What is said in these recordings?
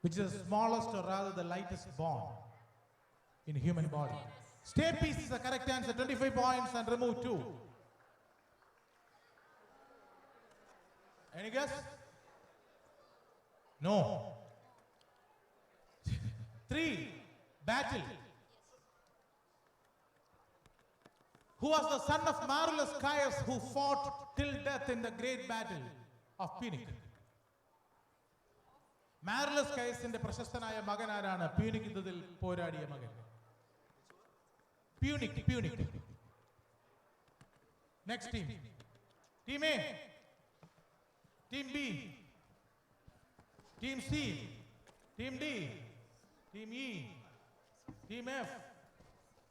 which is the smallest or rather the lightest bone in human body. Stapes is the correct answer. 25 points and remove 2. Any guess? No. 3. Battle. Who was the son of Marullus Caius who fought till death in the great battle of Punic? Marullus Caiusന്റെ പ്രശസ്തനായ മകൻ ആരാണ്? Punic യുദ്ധത്തിൽ പോരാടിയ മകൻ. Punic. Next team. Team A. Team B. Team C. Team D. Team E. Team F.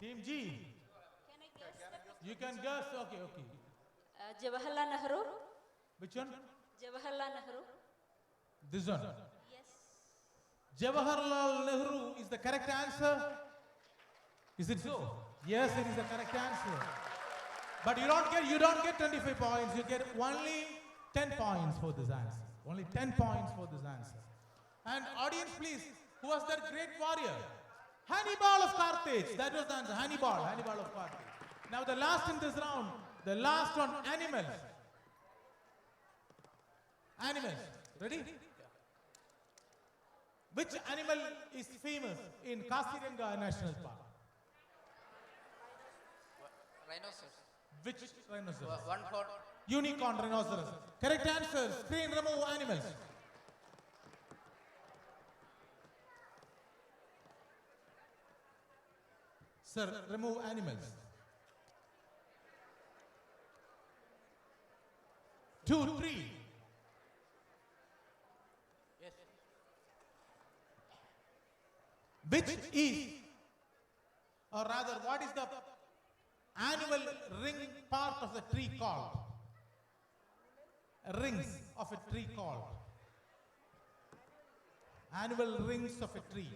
Team G. You can guess. Okay. Jawaharlal Nehru. Which one? Jawaharlal Nehru. This one. Yes. Jawaharlal Nehru is the correct answer. Is it so? Yes, it is the correct answer. But you don't get 25 points. You get only 10 points for this answer. Only 10 points for this answer. And audience, please, who was that great warrior? Hannibal of Carthage. That was the answer. Hannibal of Carthage. Now the last in this round, the last one, animals. Ready? Which animal is famous in Kaziranga National Park? Rhinoceros. Which rhinoceros? One horn. Unicorn rhinoceros. Correct answer. Screen remove animals. Sir, remove animals. 2, 3. Yes. Which is, or rather, what is the annual ring part of the tree called? Rings of a tree called. Annual rings of a tree.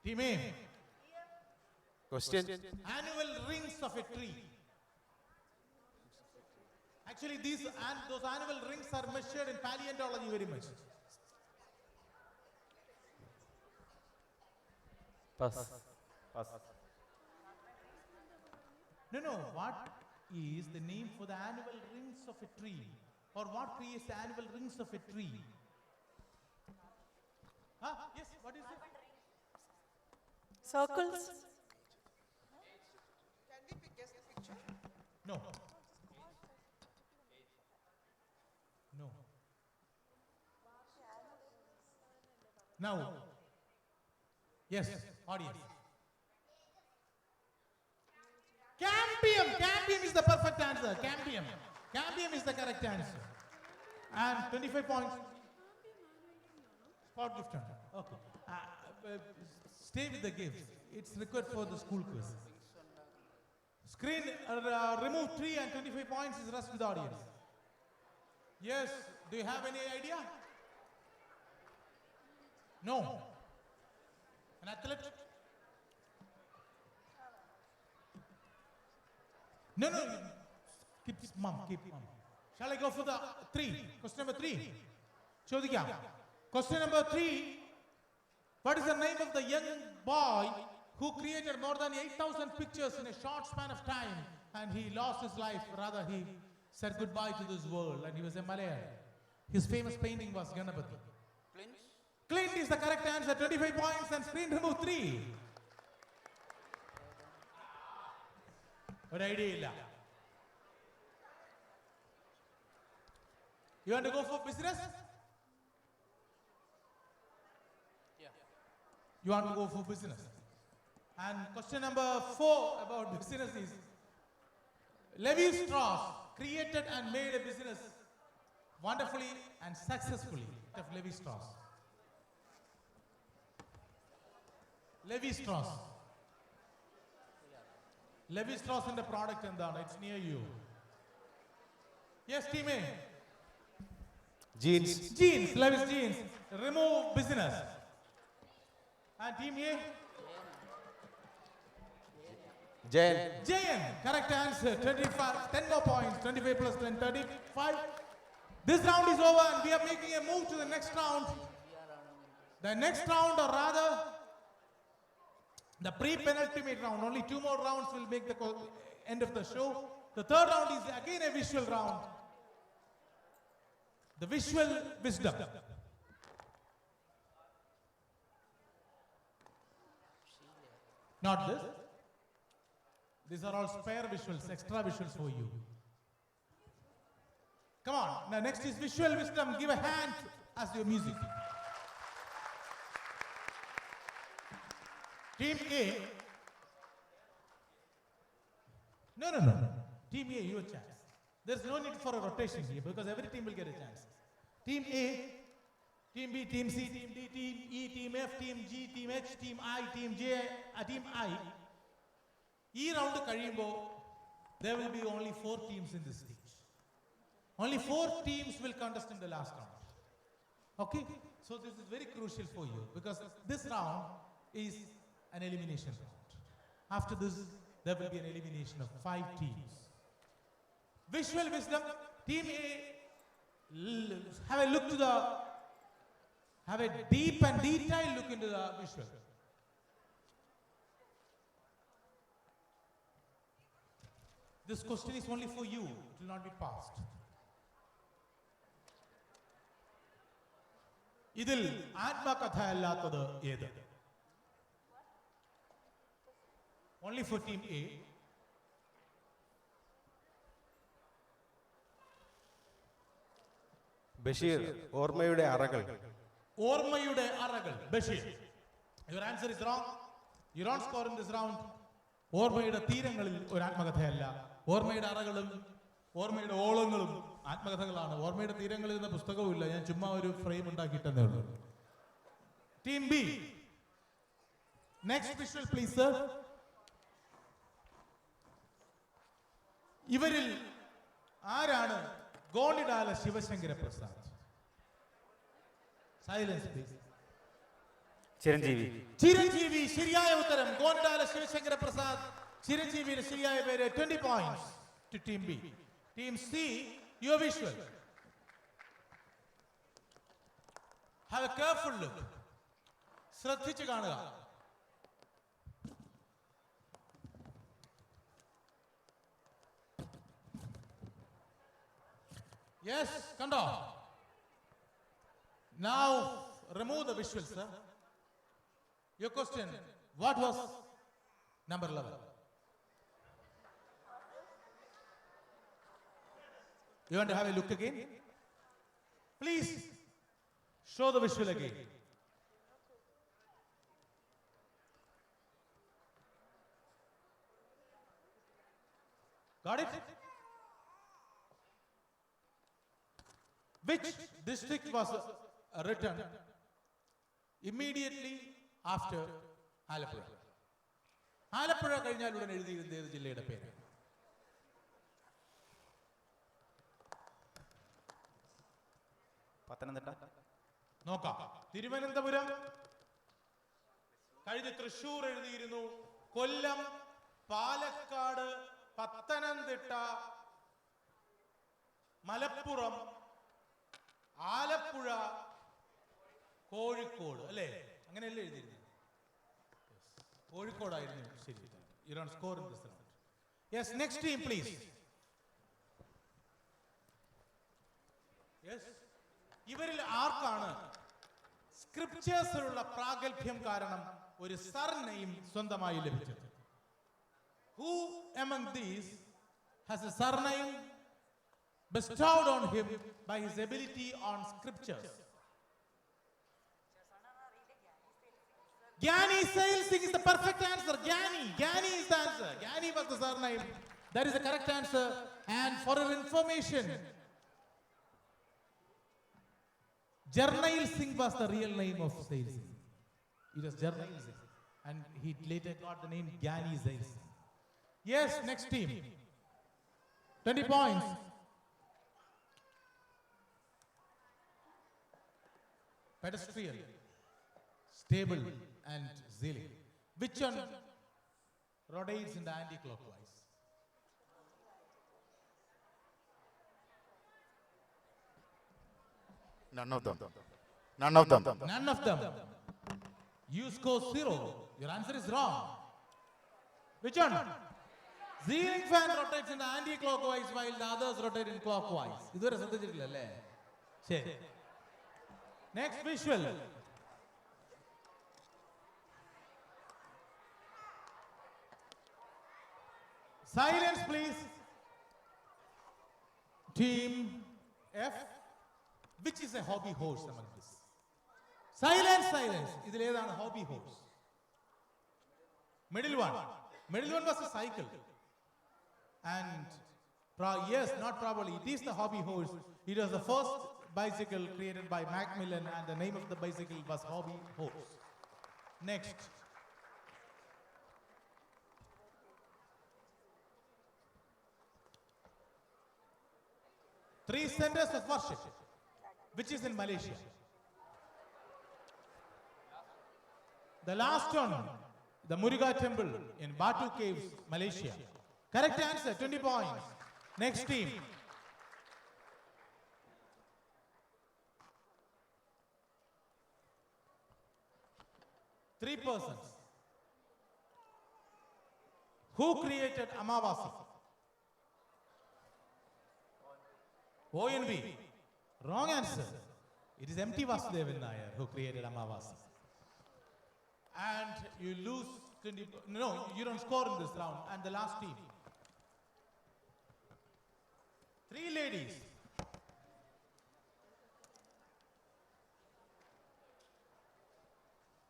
Team A. Question. Annual rings of a tree. Actually, those annual rings are measured in paleontology very much. Pass. No. What is the name for the annual rings of a tree? Or what tree is the annual rings of a tree? Yes, what is it? Circles. Can we guess the picture? No. Now. Yes, audience. Cambium is the perfect answer. Cambium is the correct answer. And 25 points. Spot gift. Okay. Stay with the gifts. It's required for the school quiz. Screen remove 3 and 25 points is rest with the audience. Yes. Do you have any idea? No. An athlete? No. Keep mum. Shall I go for the 3? Question number 3. Chodikya. Question number 3. What is the name of the young boy who created more than 8,000 pictures in a short span of time and he lost his life? Rather, he said goodbye to this world and he was a Malayan. His famous painting was Ganapati. Clint is the correct answer. 25 points and screen remove 3. What idea? You want to go for business? Yeah. You want to go for business? And question number 4 about business is Levi Strauss created and made a business wonderfully and successfully of Levi Strauss. Levi Strauss. Levi Strauss in the product and down. It's near you. Yes, team A. Jeans. Levi's jeans. Remove business. And team A. Jayan. Jayan, correct answer. 25, 10 more points. 25 plus 10, 35. This round is over and we are making a move to the next round. The next round, or rather, the pre-penultimate round. Only 2 more rounds will make the end of the show. The third round is again a visual round. The visual wisdom. Not this. These are all spare visuals, extra visuals for you. Come on. Now next is visual wisdom. Give a hand as your music. Team A. No. Team A, your chance. There's no need for a rotation here because every team will get a chance. Team A, Team B, Team C, Team D, Team E, Team F, Team G, Team H, Team I, Team J, Team I. This round കഴിയുമ്പോൾ there will be only 4 teams in this stage. Only 4 teams will contest in the last round. Okay? So this is very crucial for you because this round is an elimination round. After this, there will be an elimination of 5 teams. Visual wisdom, Team A, have a deep and detailed look into the visual. This question is only for you. It will not be passed. ഇതിൽ ആത്മകഥ അല്ലാത്തത് ഏത്? Only for Team A. Basheer, ഓർമ്മയുടെ അറകൾ. ഓർമ്മയുടെ അറകൾ, Basheer. Your answer is wrong. You don't score in this round. ഓർമ്മയുടെ തീരങ്ങളിൽ ഒരു ആത്മകഥയല്ല. ഓർമ്മയുടെ അറകളും ഓർമ്മയുടെ ഓളങ്ങളും ആത്മകഥകളാണ്. ഓർമ്മയുടെ തീരങ്ങളിൽ എന്ന പുസ്തകവും ഇല്ല. ഞാൻ ചുമ്മാ ഒരു ഫ്രെയിം ഉണ്ടാക്കിയിട്ടേ ഉള്ളൂ. Team B, next visual please sir. ഇവരിൽ ആരാണ് ഗോണിഡാല ശിവശങ്കര പ്രസാദ്? Silence please. ചിരഞ്ജീവി. ചിരഞ്ജീവി, ശരിയായ ഉത്തരം. ഗോണിഡാല ശിവശങ്കര പ്രസാദ്, ചിരഞ്ജീവിയുടെ ശരിയായ പേര്. 20 points to Team B. Team C, your visual. Have a careful look. ശ്രദ്ധിച്ചു കാണുക. Yes, കണ്ടോ? Now remove the visuals, sir. Your question, what was number 11? You want to have a look again? Please show the visual again. Got it? Which district was written immediately after Alappuzha? Alappuzha കഴിഞ്ഞാൽ ഉടൻ എഴുതിയിരുന്ന ഏത് ജില്ലയുടെ പേര്? പത്തനംതിട്ട. നോക്കാം. തിരുവനന്തപുരം കഴിഞ്ഞ് തൃശൂർ എഴുതിയിരുന്നു. കൊല്ലം, പാലക്കാട്, പത്തനംതിട്ട, മലപ്പുറം, ആലപ്പുഴ, കോഴിക്കോട് അല്ലേ? അങ്ങനെയല്ലേ എഴുതിയിരുന്നത്? കോഴിക്കോടായിരുന്നു ശരി. You don't score in this round. Yes, next team please. Yes. ഇവരിൽ ആർക്കാണ് സ്ക്രിപ്ചേഴ്സിലുള്ള പ്രാഗൽഭ്യം കാരണം ഒരു സർനെയിം സ്വന്തമായി ലഭിച്ചത്? Who among these has a surname bestowed on him by his ability on scriptures? Gyani Sail Singh is the perfect answer. Gyani is the answer. Gyani was the surname. That is the correct answer. And for your information, Jarnail Singh was the real name of Sail Singh. It was Jarnail Singh. And he later got the name Gyani Sail Singh. Yes, next team. 20 points. Pedestrian, stable and zealous. Which one rotates in the anti-clockwise? None of them. None of them. None of them. You score 0. Your answer is wrong. Which one? Ceiling fan rotates in the anti-clockwise while the others rotate in clockwise. ഇതുവരെ ശ്രദ്ധിച്ചിട്ടില്ലല്ലേ? ശരി. Next visual. Silence, please. Team F. Which is a hobby horse among this? Silence, silence. ഇതിൽ ഏതാണ് hobby horse? Middle one. Middle one was a cycle. And yes, not probably. It is the hobby horse. It was the first bicycle created by Macmillan, and the name of the bicycle was Hobby Horse. Next. Three centers of worship, which is in Malaysia. The last one, the Muruga Temple in Batu Caves, Malaysia. Correct answer, 20 points. Next team. Three persons. Who created Amavasi? ONV. Wrong answer. It is M.T. Vasudevan Nair who created Amavasi. And you lose 20, no, you don't score in this round. And the last team. Three ladies.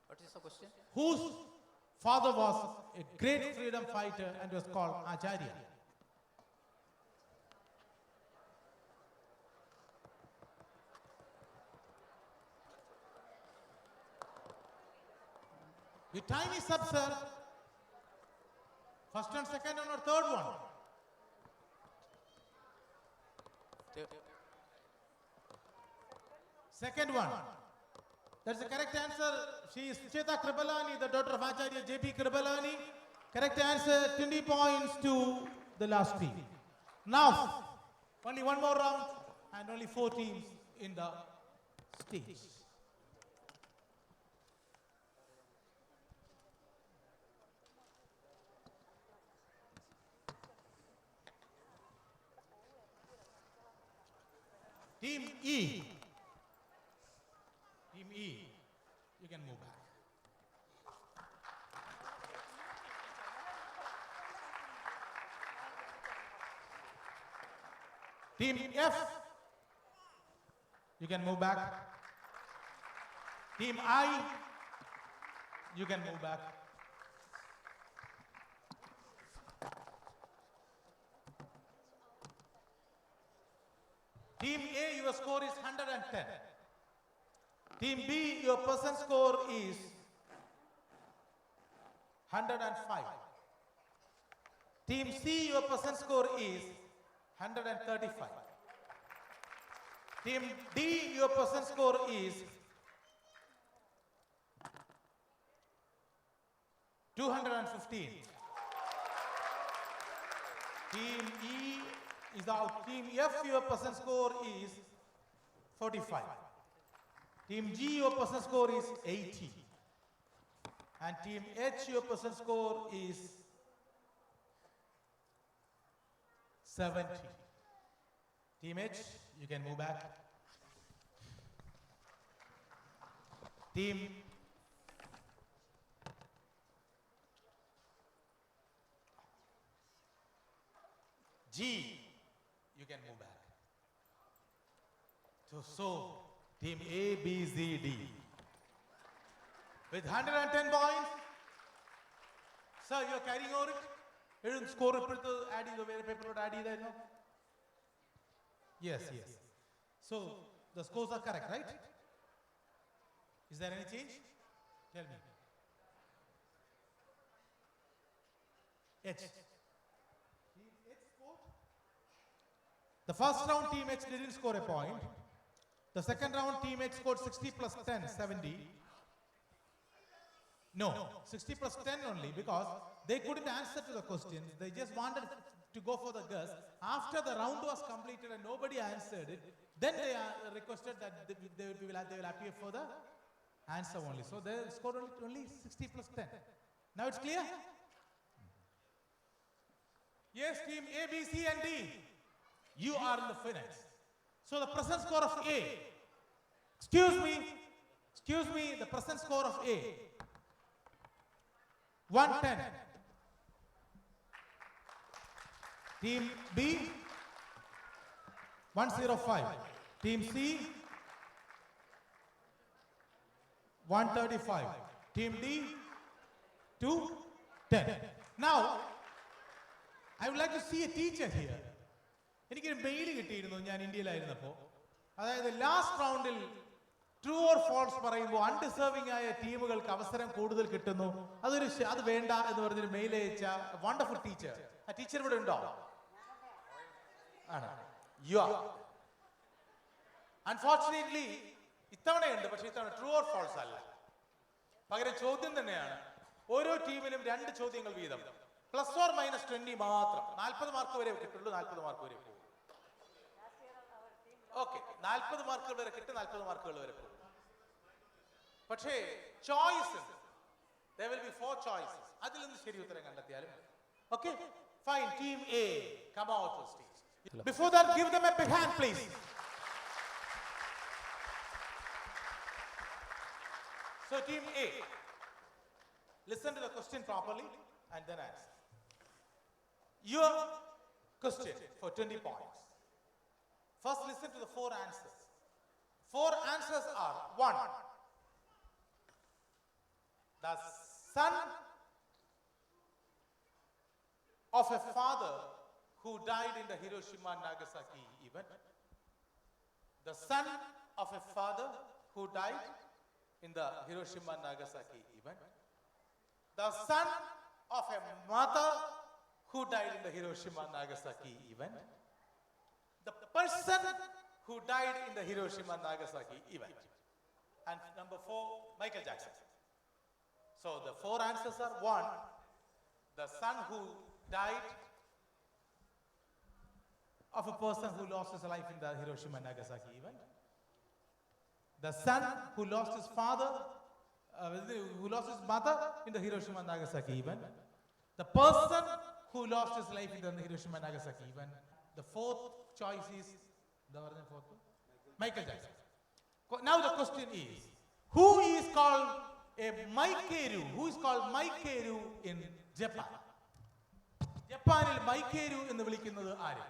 What is the question? Whose father was a great freedom fighter and was called Acharya? Your time is up, sir. First one, second one, or third one? Second one. That's the correct answer. She is Cheta Kribalani, the daughter of Acharya J.P. Kribalani. Correct answer, 20 points to the last team. Now, only one more round and only 4 teams in the stage. Team E. Team E, you can move back. Team F, you can move back. Team I, you can move back. Team A, your score is 110. Team B, your person score is 105. Team C, your person score is 135. Team D, your person score is 215. Team E is out. Team F, your person score is 45. Team G, your person score is 80. And Team H, your person score is 70. Team H, you can move back. Team G, you can move back. So Team A, B, C, D. With 110 points, sir, you are carrying over it? You didn't score it, add the way paper would add it, no? Yes, yes. So the scores are correct, right? Is there any change? Tell me. H. Team H scored? The first round, Team H didn't score a point. The second round, Team H scored 60 plus 10, 70. No, 60 plus 10 only, because they couldn't answer to the questions. They just wanted to go for the guess. After the round was completed and nobody answered it, then they requested that they will appear for the answer only. So they scored only 60 plus 10. Now it's clear? Yes, team A, B, C and D, you are in the finals. So the present score of A, excuse me, the present score of A, 110. Team B, 105. Team C, 135. Team D, 210. Now, I would like to see a teacher here. എനിക്കൊരു mail കിട്ടിയിരുന്നു ഞാൻ ഇന്ത്യയിലായിരുന്നപ്പോൾ. അതായത് last റൗണ്ടിൽ true or false പറയുമ്പോൾ അൺഡിസേർവിംഗ് ആയ ടീമുകൾക്ക് അവസരം കൂടുതൽ കിട്ടുന്നു. അത് വേണ്ട എന്ന് പറഞ്ഞൊരു മെയിൽ അയച്ച വണ്ടർഫുൾ ടീച്ചർ. ആ ടീച്ചർ ഇവിടെ ഉണ്ടോ? ആണ്. അൺഫോർച്ചുനേറ്റ്ലി ഇത്തവണയുണ്ട്, പക്ഷേ ഇത്തവണ ട്രൂ ഓർ ഫോൾസ് അല്ല. പകരം ചോദ്യം തന്നെയാണ്. ഓരോ ടീമിനും 2 ചോദ്യങ്ങൾ വീതം, പ്ലസ് ഓർ മൈനസ് 20 മാത്രം. 40 മാർക്ക് വരെ കിട്ടുള്ളൂ, 40 മാർക്ക് വരെ പോകും. ഓക്കെ, 40 മാർക്കുകൾ വരെ കിട്ടും, 40 മാർക്കുകൾ വരെ പോകും. പക്ഷേ choice, there will be 4 choices. അതിൽ നിന്ന് ശരി ഉത്തരം കണ്ടെത്തിയാലും okay fine. Team A, come out to the stage. Before that, give them a big hand, please. So team A, listen to the question properly and then answer. Your question for 20 points. First, listen to the 4 answers. 4 answers are: 1, the son of a father who died in the Hiroshima and Nagasaki event. The son of a father who died in the Hiroshima and Nagasaki event. The son of a mother who died in the Hiroshima and Nagasaki event. The person who died in the Hiroshima and Nagasaki event. And number 4, Michael Jackson. So the 4 answers are: 1, the son who died of a person who lost his life in the Hiroshima and Nagasaki event. The son who lost his father, who lost his mother in the Hiroshima and Nagasaki event. The person who lost his life in the Hiroshima and Nagasaki event. The 4th choice is Michael Jackson. Now the question is, who is called a Maikeru? Who is called Maikeru in Japan? ജപ്പാനിൽ മൈക്കേരു എന്ന് വിളിക്കുന്നത് ആര്?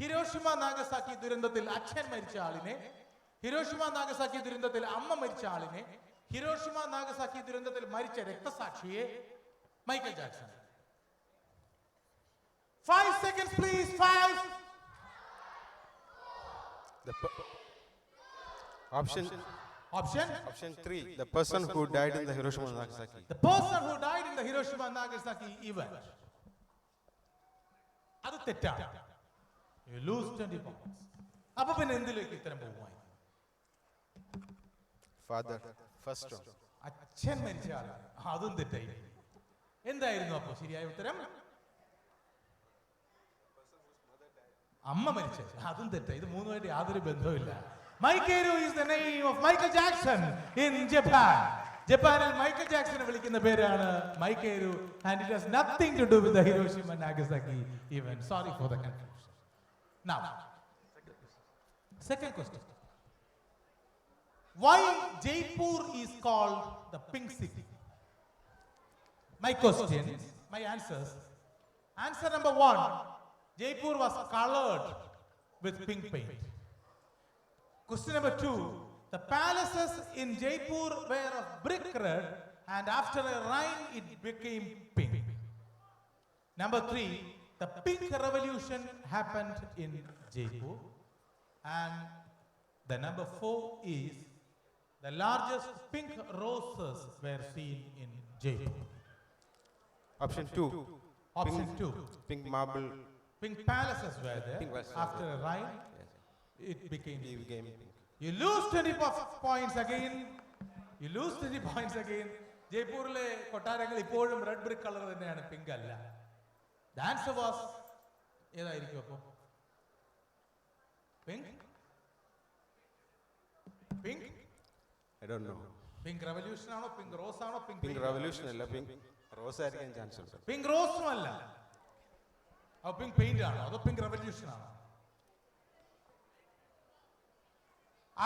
Hiroshima Nagasaki ദുരന്തത്തിൽ അച്ഛൻ മരിച്ച ആളിനെ, Hiroshima Nagasaki ദുരന്തത്തിൽ അമ്മ മരിച്ച ആളിനെ, ഹിരോഷിമ നാഗസാക്കി ദുരന്തത്തിൽ മരിച്ച രക്തസാക്ഷിയെ Michael Jackson. 5 seconds please. 5. Option 3, the person who died in the Hiroshima and Nagasaki. The person who died in the Hiroshima and Nagasaki event. അത് തെറ്റാണ്. You lose 20 points. അപ്പൊ പിന്നെ എന്തിലേക്ക് ഇത്തരം പോകുമായി? Father, first one. അച്ഛൻ മരിച്ച ആളാണ്, അതും തെറ്റായി. എന്തായിരുന്നു അപ്പൊ ശരിയായ ഉത്തരം? അമ്മ മരിച്ചത്, അതും തെറ്റായി. ഇത് മൂന്നുമായിട്ട് യാതൊരു ബന്ധവുമില്ല. Maikeru is the name of Michael Jackson in Japan. ജപ്പാനിൽ മൈക്കൽ ജാക്സനെ വിളിക്കുന്ന പേരാണ് മൈക്കേരു, and it has nothing to do with the Hiroshima and Nagasaki event. Sorry for the confusion. Now, second question. Why Jaipur is called the Pink City? My questions, my answers. Answer number 1, Jaipur was colored with pink paint. Question number 2, the palaces in Jaipur were of brick red, and after a rain it became pink. Number 3, the pink revolution happened in Jaipur. And the number 4 is the largest pink roses were seen in Jaipur. Option 2. Option 2. Pink marble. Pink palaces were there. Pink palaces. After a rain, it became He became pink. You lose 20 points again. You lose 20 points again. ജയ്പൂരിലെ കൊട്ടാരങ്ങൾ ഇപ്പോഴും red brick colour തന്നെയാണ്, pink അല്ല. Dance was ഏതായിരിക്കും അപ്പൊ? Pink pink I don't know. Pink revolution ആണോ, pink rose ആണോ, pink Pink revolution അല്ല, pink rose ആയിരിക്കാൻ chance ഉണ്ട്. പിങ്ക് റോസും അല്ല. അപ്പൊ പിങ്ക് പെയിന്റ് ആണോ അതോ പിങ്ക് റെവല്യൂഷൻ ആണോ?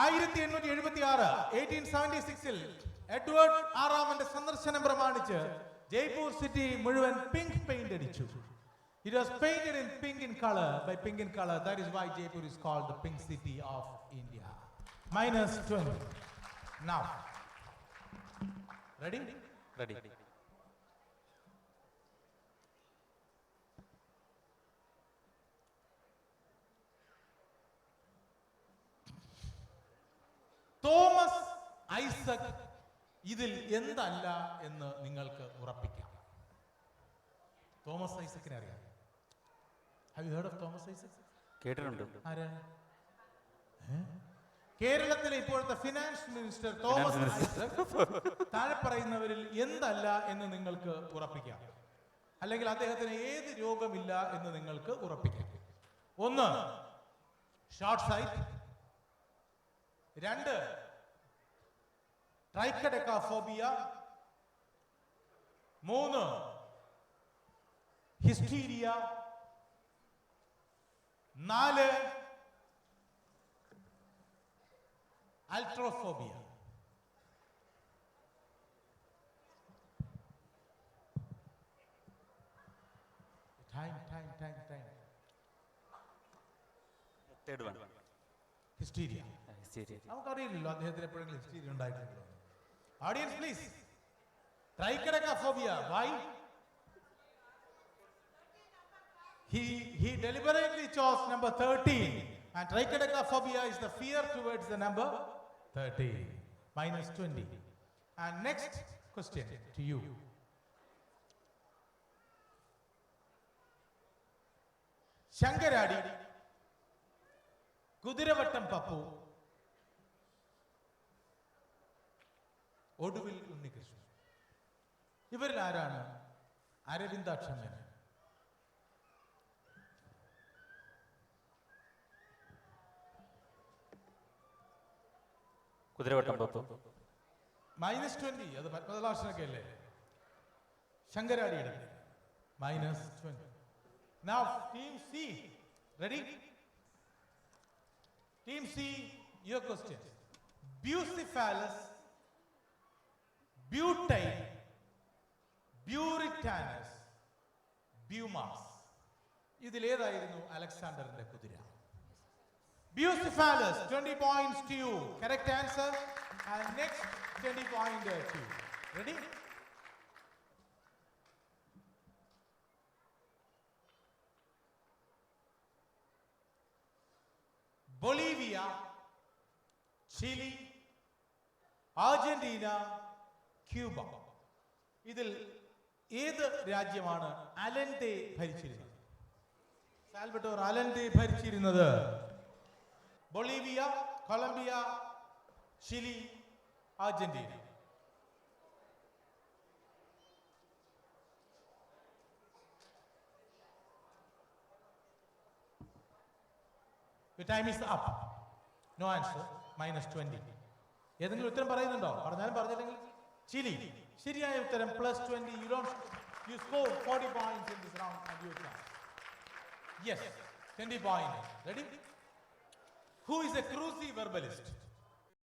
1876 1876-ൽ എഡ്വേർഡ് ആറാമന്റെ സന്ദർശനം പ്രമാണിച്ച് ജയ്പൂർ സിറ്റി മുഴുവൻ പിങ്ക് പെയിന്റ് അടിച്ചു. It was painted in pink in color, by pink in color. That is why Jaipur is called the pink city of India. -20. Now, ready? Ready. Thomas Isaac ഇതിൽ എന്തല്ല എന്ന് നിങ്ങൾക്ക് ഉറപ്പിക്കാം. തോമസ് ഐസക്കിനെ അറിയാം? Have you heard of Thomas Isaac? കേട്ടിട്ടുണ്ട്. ആരാണ്? കേരളത്തിലെ ഇപ്പോഴത്തെ ഫിനാൻസ് മിനിസ്റ്റർ തോമസ് ഐസക് താഴെ പറയുന്നവരിൽ എന്തല്ല എന്ന് നിങ്ങൾക്ക് ഉറപ്പിക്കാം, അല്ലെങ്കിൽ അദ്ദേഹത്തിന് ഏത് രോഗമില്ല എന്ന് നിങ്ങൾക്ക് ഉറപ്പിക്കാം. 1, short sight. 2, triskaidekaphobia. 3, hysteria. 4, altrophobia. Time. Third one. Hysteria. ശരി. നമുക്കറിയില്ലല്ലോ അദ്ദേഹത്തിന് എപ്പോഴെങ്കിലും ഹിസ്റ്റീരിയ ഉണ്ടായിട്ടുണ്ടോ. Audience please. Triskaidekaphobia. Why? He deliberately chose number 13, and trichodecaphobia is the fear towards the number 13. -20. And next question to you. Sankaradi, Kuthiravattam Pappu, Oduvil Unnikrishnan, ഇവരിൽ ആരാണ് അരവിന്ദാക്ഷ മേനോൻ? കുതിരവട്ടം പപ്പു. -20. അത് പത്മനാഭനൊക്കെ അല്ലേ? ശങ്കരാടിയുടെ -20. Now team C, ready? Team C, your question. Bucephalus, butane, buritanus, bumas. ഇതിലേതായിരുന്നു അലക്സാണ്ടറിന്റെ കുതിര? Bucephalus, 20 points to you. Correct answer. And next 20 point to you. Ready? Bolivia, Chile, Argentina, Cuba. ഇതിൽ ഏത് രാജ്യമാണ് Allende ഭരിച്ചിരുന്നത്? Salvador Allende ഭരിച്ചിരുന്നത് Bolivia, Colombia, Chile, Argentina. Your time is up. No answer. -20. ഏതെങ്കിലും ഉത്തരം പറയുന്നുണ്ടോ? പറഞ്ഞാലും പറഞ്ഞില്ലെങ്കിൽ ചിലി. ശരിയായ ഉത്തരം +20. You score 40 points in this round and your chance. Yes, 20 points. Ready? Who is a cruciverbalist?